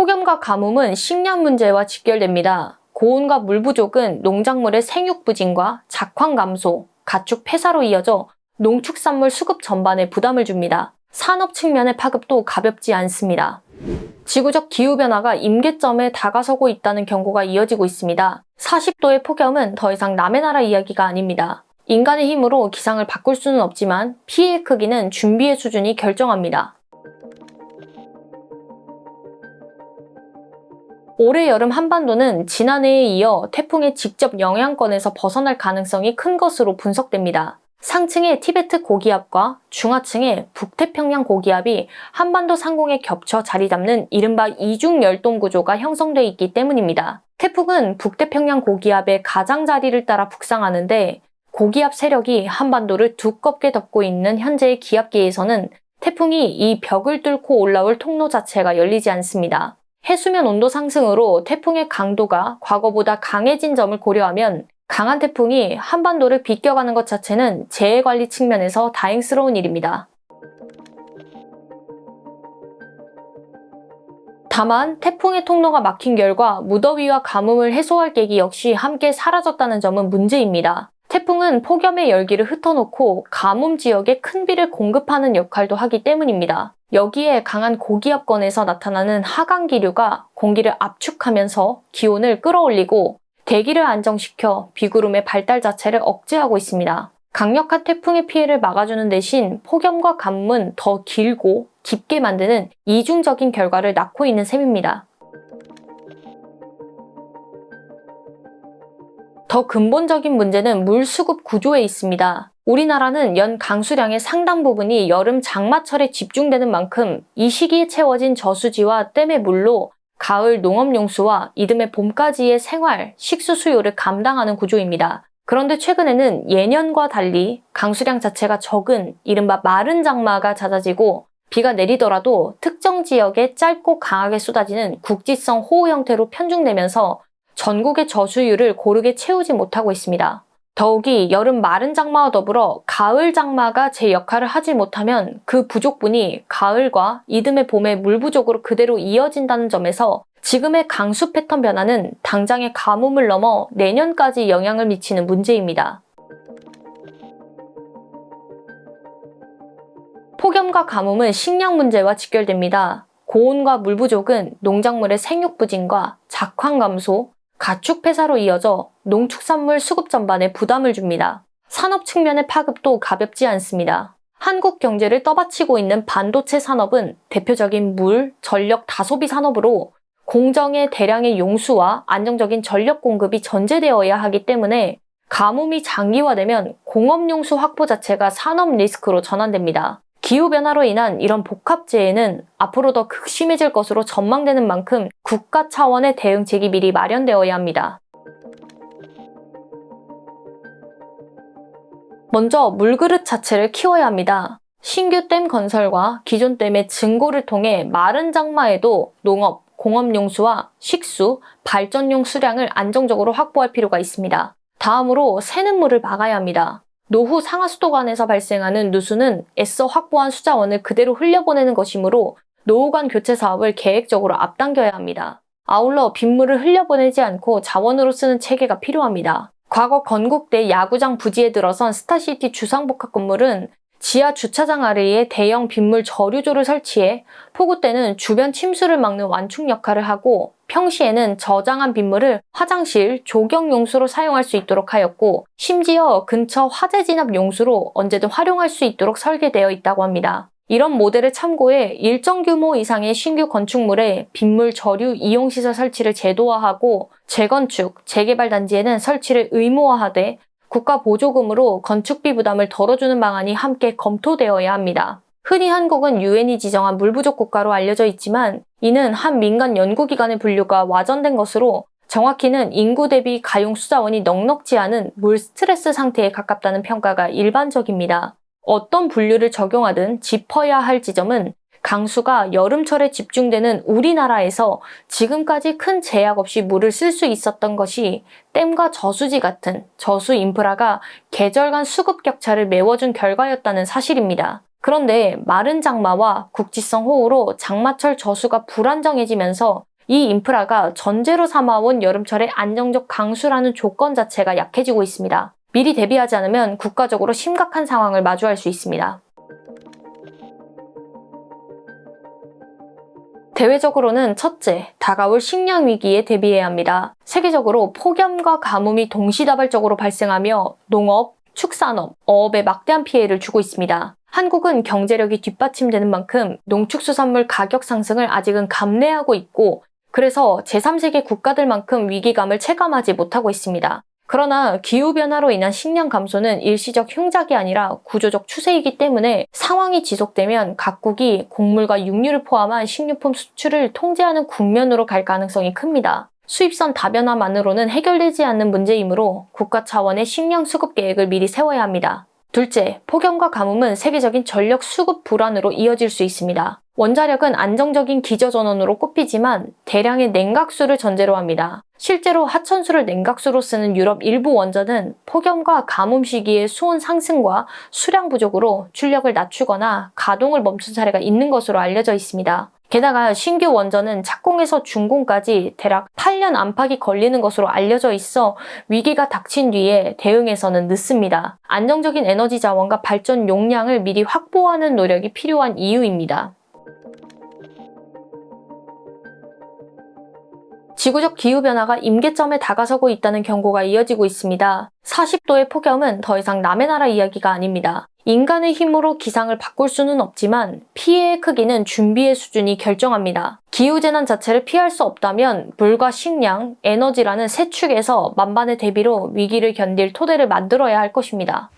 폭염과 가뭄은 식량 문제와 직결됩니다. 고온과 물 부족은 농작물의 생육 부진과 작황 감소, 가축 폐사로 이어져 농축산물 수급 전반에 부담을 줍니다. 산업 측면의 파급도 가볍지 않습니다. 지구적 기후변화가 임계점에 다가서고 있다는 경고가 이어지고 있습니다. 40도의 폭염은 더 이상 남의 나라 이야기가 아닙니다. 인간의 힘으로 기상을 바꿀 수는 없지만 피해의 크기는 준비의 수준이 결정합니다. 올해 여름 한반도는 지난해에 이어 태풍의 직접 영향권에서 벗어날 가능성이 큰 것으로 분석됩니다. 상층의 티베트 고기압과 중하층의 북태평양 고기압이 한반도 상공에 겹쳐 자리 잡는 이른바 이중 열동 구조가 형성돼 있기 때문입니다. 태풍은 북태평양 고기압의 가장자리를 따라 북상하는데 고기압 세력이 한반도를 두껍게 덮고 있는 현재의 기압계에서는 태풍이 이 벽을 뚫고 올라올 통로 자체가 열리지 않습니다. 해수면 온도 상승으로 태풍의 강도가 과거보다 강해진 점을 고려하면 강한 태풍이 한반도를 비껴가는 것 자체는 재해관리 측면에서 다행스러운 일입니다. 다만 태풍의 통로가 막힌 결과 무더위와 가뭄을 해소할 계기 역시 함께 사라졌다는 점은 문제입니다. 태풍은 폭염의 열기를 흩어놓고 가뭄 지역에 큰 비를 공급하는 역할도 하기 때문입니다. 여기에 강한 고기압권에서 나타나는 하강 기류가 공기를 압축하면서 기온을 끌어올리고 대기를 안정시켜 비구름의 발달 자체를 억제하고 있습니다. 강력한 태풍의 피해를 막아주는 대신 폭염과 가뭄은 더 길고 깊게 만드는 이중적인 결과를 낳고 있는 셈입니다. 더 근본적인 문제는 물 수급 구조에 있습니다. 우리나라는 연 강수량의 상당 부분이 여름 장마철에 집중되는 만큼 이 시기에 채워진 저수지와 댐의 물로 가을 농업용수와 이듬해 봄까지의 생활, 식수 수요를 감당하는 구조입니다. 그런데 최근에는 예년과 달리 강수량 자체가 적은 이른바 마른 장마가 잦아지고 비가 내리더라도 특정 지역에 짧고 강하게 쏟아지는 국지성 호우 형태로 편중되면서 전국의 저수유를 고르게 채우지 못하고 있습니다. 더욱이 여름 마른 장마와 더불어 가을 장마가 제 역할을 하지 못하면 그 부족분이 가을과 이듬해 봄의 물 부족으로 그대로 이어진다는 점에서 지금의 강수 패턴 변화는 당장의 가뭄을 넘어 내년까지 영향을 미치는 문제입니다. 폭염과 가뭄은 식량 문제와 직결됩니다. 고온과 물 부족은 농작물의 생육 부진과 작황 감소, 가축 폐사로 이어져 농축산물 수급 전반에 부담을 줍니다. 산업 측면의 파급도 가볍지 않습니다. 한국 경제를 떠받치고 있는 반도체 산업은 대표적인 물, 전력 다소비 산업으로 공정의 대량의 용수와 안정적인 전력 공급이 전제되어야 하기 때문에 가뭄이 장기화되면 공업용수 확보 자체가 산업 리스크로 전환됩니다. 기후변화로 인한 이런 복합재해는 앞으로 더 극심해질 것으로 전망되는 만큼 국가 차원의 대응책이 미리 마련되어야 합니다. 먼저 물그릇 자체를 키워야 합니다. 신규 댐 건설과 기존 댐의 증고를 통해 마른 장마에도 농업, 공업용수와 식수, 발전용 수량을 안정적으로 확보할 필요가 있습니다. 다음으로 새는 물을 막아야 합니다. 노후 상하수도관에서 발생하는 누수는 애써 확보한 수자원을 그대로 흘려보내는 것이므로 노후관 교체 사업을 계획적으로 앞당겨야 합니다. 아울러 빗물을 흘려보내지 않고 자원으로 쓰는 체계가 필요합니다. 과거 건국대 야구장 부지에 들어선 스타시티 주상복합 건물은 지하 주차장 아래에 대형 빗물 저류조를 설치해 폭우 때는 주변 침수를 막는 완충 역할을 하고 평시에는 저장한 빗물을 화장실, 조경용수로 사용할 수 있도록 하였고 심지어 근처 화재 진압 용수로 언제든 활용할 수 있도록 설계되어 있다고 합니다. 이런 모델을 참고해 일정 규모 이상의 신규 건축물에 빗물 저류 이용시설 설치를 제도화하고 재건축, 재개발 단지에는 설치를 의무화하되 국가 보조금으로 건축비 부담을 덜어주는 방안이 함께 검토되어야 합니다. 흔히 한국은 유엔이 지정한 물 부족 국가로 알려져 있지만 이는 한 민간 연구기관의 분류가 와전된 것으로 정확히는 인구 대비 가용 수자원이 넉넉지 않은 물 스트레스 상태에 가깝다는 평가가 일반적입니다. 어떤 분류를 적용하든 짚어야 할 지점은 강수가 여름철에 집중되는 우리나라에서 지금까지 큰 제약 없이 물을 쓸 수 있었던 것이 댐과 저수지 같은 저수 인프라가 계절 간 수급 격차를 메워준 결과였다는 사실입니다. 그런데 마른 장마와 국지성 호우로 장마철 저수가 불안정해지면서 이 인프라가 전제로 삼아온 여름철의 안정적 강수라는 조건 자체가 약해지고 있습니다. 미리 대비하지 않으면 국가적으로 심각한 상황을 마주할 수 있습니다. 대외적으로는 첫째, 다가올 식량 위기에 대비해야 합니다. 세계적으로 폭염과 가뭄이 동시다발적으로 발생하며 농업, 축산업, 어업에 막대한 피해를 주고 있습니다. 한국은 경제력이 뒷받침되는 만큼 농축수산물 가격 상승을 아직은 감내하고 있고, 그래서 제3세계 국가들만큼 위기감을 체감하지 못하고 있습니다. 그러나 기후변화로 인한 식량 감소는 일시적 흉작이 아니라 구조적 추세이기 때문에 상황이 지속되면 각국이 곡물과 육류를 포함한 식료품 수출을 통제하는 국면으로 갈 가능성이 큽니다. 수입선 다변화만으로는 해결되지 않는 문제이므로 국가 차원의 식량 수급 계획을 미리 세워야 합니다. 둘째, 폭염과 가뭄은 세계적인 전력 수급 불안으로 이어질 수 있습니다. 원자력은 안정적인 기저전원으로 꼽히지만 대량의 냉각수를 전제로 합니다. 실제로 하천수를 냉각수로 쓰는 유럽 일부 원전은 폭염과 가뭄 시기의 수온 상승과 수량 부족으로 출력을 낮추거나 가동을 멈춘 사례가 있는 것으로 알려져 있습니다. 게다가 신규 원전은 착공에서 준공까지 대략 8년 안팎이 걸리는 것으로 알려져 있어 위기가 닥친 뒤에 대응에서는 늦습니다. 안정적인 에너지 자원과 발전 용량을 미리 확보하는 노력이 필요한 이유입니다. 지구적 기후변화가 임계점에 다가서고 있다는 경고가 이어지고 있습니다. 40도의 폭염은 더 이상 남의 나라 이야기가 아닙니다. 인간의 힘으로 기상을 바꿀 수는 없지만 피해의 크기는 준비의 수준이 결정합니다. 기후재난 자체를 피할 수 없다면 물과 식량, 에너지라는 세 축에서 만반의 대비로 위기를 견딜 토대를 만들어야 할 것입니다.